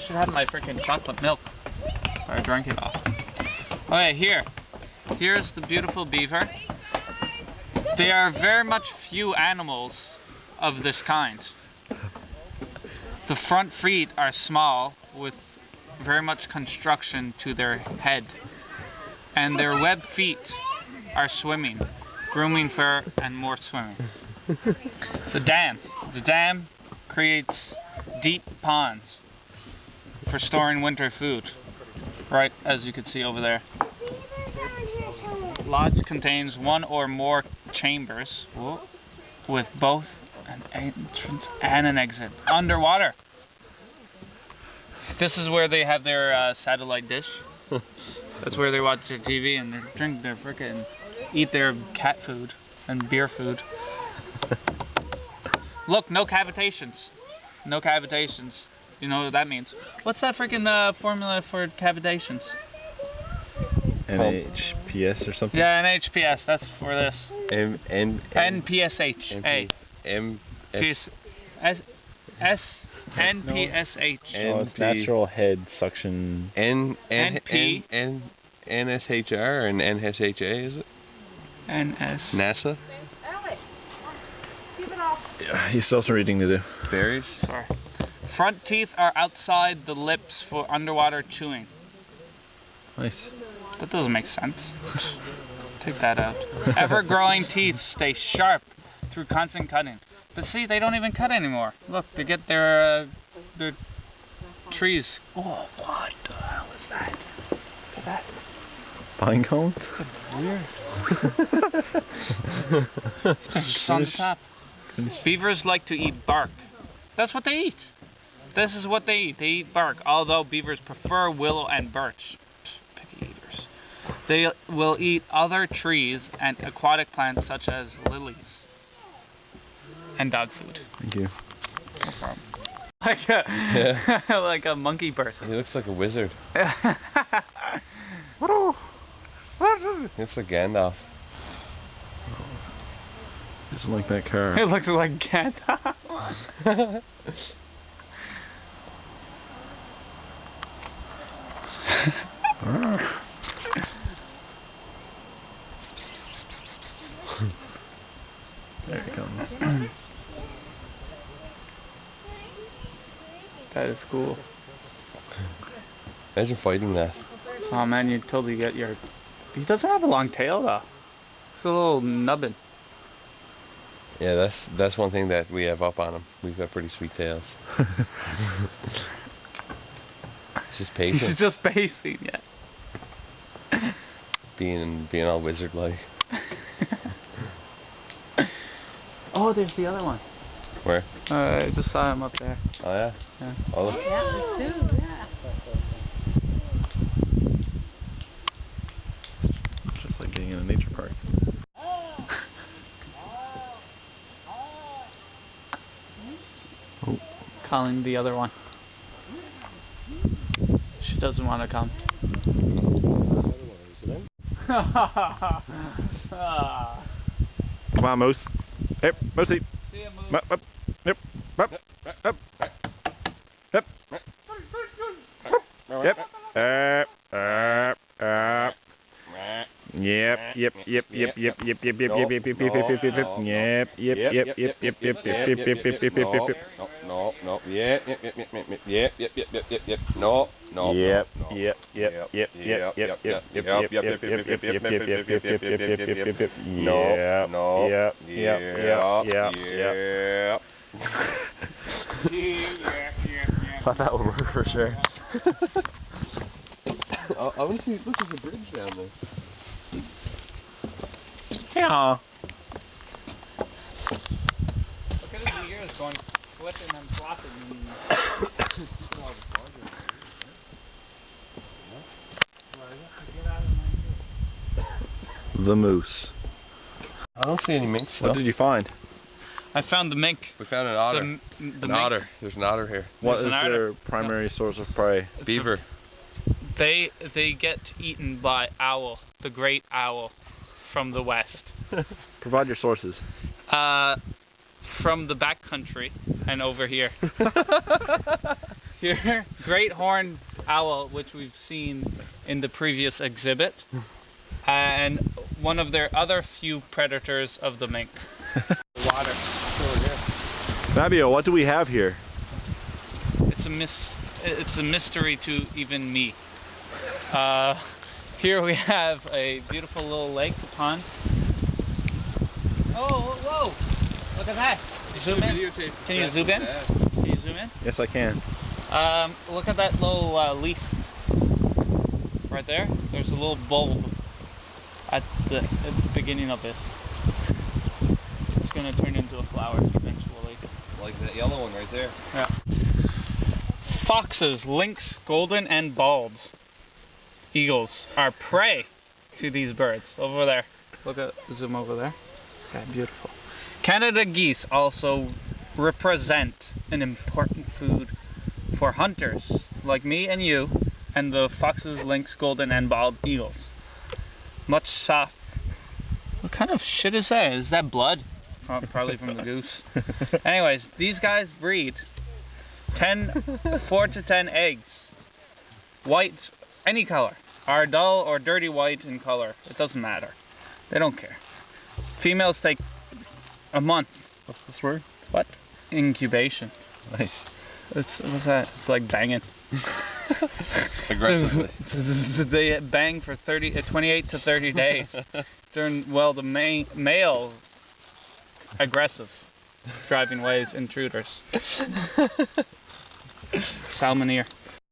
should have my freaking chocolate milk. I drank it off. Okay, here's the beautiful beaver. There are very much few animals of this kind. The front feet are small with very much construction to their head, and their webbed feet are swimming, grooming fur and more swimming. The dam creates deep ponds for storing winter food, right as you can see over there. Lodge contains one or more chambers with both an entrance and an exit underwater. This is where they have their satellite dish. That's where they watch their TV and they drink their frickin' eat their cat food and beer food. Look, no cavitations. No cavitations. You know what that means. What's that freaking formula for cavitations? NHPS or something? Yeah, NHPS. That's for this. NPSH. NPSH. Oh, it's natural head suction. NP. NSHR and NSHA, is it? NS. NASA? Yeah, he still has some reading to do. Berries? Sorry. Front teeth are outside the lips for underwater chewing. Nice. That doesn't make sense. Take that out. Ever-growing teeth stay sharp through constant cutting. But see, they don't even cut anymore. Look, they get their trees. Oh, what the hell is that? Look at that. Pine cones? Weird. It's on the top. Beavers like to eat bark. That's what they eat. This is what they eat. They eat bark, although beavers prefer willow and birch. Picky eaters. They will eat other trees and aquatic plants such as lilies. And dog food. Thank you. No problem. Like a monkey person. He looks like a wizard. He looks like Gandalf. Doesn't like that car. It looks like Gandalf. There he comes. That is cool. Imagine fighting that. Oh man, you totally get your... He doesn't have a long tail though. It's a little nubbin. Yeah, that's one thing that we have up on him. We've got pretty sweet tails. He's just patient. He's just pacing, yeah. Being all wizard-like. Oh, there's the other one. Where? I just saw him up there. Oh yeah? Yeah. Oh, look. Yeah, there's two, yeah. It's just like getting in a nature park. Oh. Calling the other one. She doesn't want to come. Come on, Moose. Yep, Moosey. See ya, Moose. Up. Yep. Up. Up. Yep. Yep. Yep. Thought that would work for sure. I want to see. Look, there's a bridge down there. Yeah. Look at his ears going flipping and flopping. The moose. I don't see any minks. What did you find? I found the mink. We found an otter. The An mink. otter. There's an otter here. What There's is an otter. their primary source of prey? Beaver. They get eaten by owl, the great owl from the west. Provide your sources. From the back country and over here. Here, great horned owl, which we've seen in the previous exhibit, and one of their other few predators of the mink. Water. Fabio, what do we have here? It's a mystery to even me. Here we have a beautiful little lake, pond. Oh, whoa! Look at that. Zoom in. Can you zoom in? Can you zoom in? Yes, I can. Look at that little leaf. Right there. There's a little bulb at the beginning of it. It's going to turn into a flower eventually. Like that yellow one right there. Yeah. Foxes, lynx, golden, and bald eagles are prey to these birds. Over there. Look at, zoom over there. Okay, beautiful. Canada geese also represent an important food for hunters like me and you, and the foxes, lynx, golden, and bald eagles. Much soft. What kind of shit is that? Is that blood? Probably from the goose. Anyways, these guys breed 4 to 10 eggs. White, any color. Are dull or dirty white in color. It doesn't matter. They don't care. Females take a month. What's this word? What? Incubation. Nice. What's that? It's like banging. Aggressively. They bang for 28 to 30 days. Well, the male aggressive, driving ways intruders. Salmoneer.